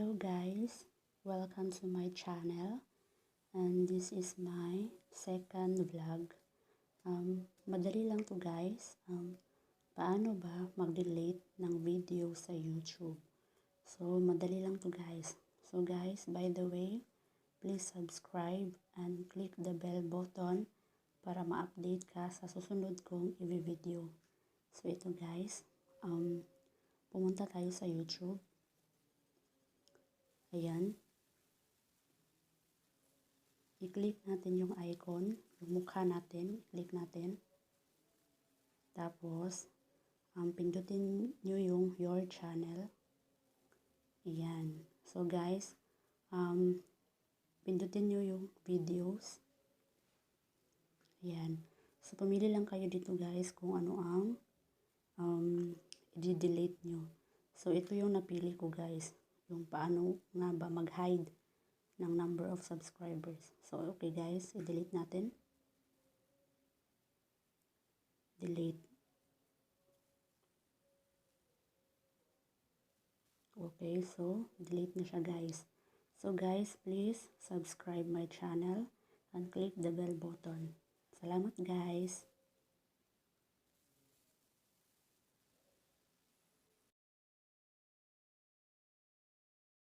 Hello guys, welcome to my channel, and this is my second vlog. Madali lang to guys. Paano ba mag-delete ng video sa YouTube? So madali lang to guys. So guys, by the way, please subscribe and click the bell button para ma-update ka sa susunod kong i-video. So ito guys, pumunta tayo sa YouTube. Ayan. I-click natin yung icon, yung mukha natin, i-click natin. Tapos, pindutin nyo yung your channel. Ayan. So guys, pindutin nyo yung videos. Ayan. So pumili lang kayo dito guys kung ano ang i-delete nyo. So ito yung napili ko guys. Yung paano nga ba mag-hide ng number of subscribers. So, okay guys, i-delete natin. Delete. Okay, so, delete na siya guys. So guys, please subscribe my channel and click the bell button. Salamat guys!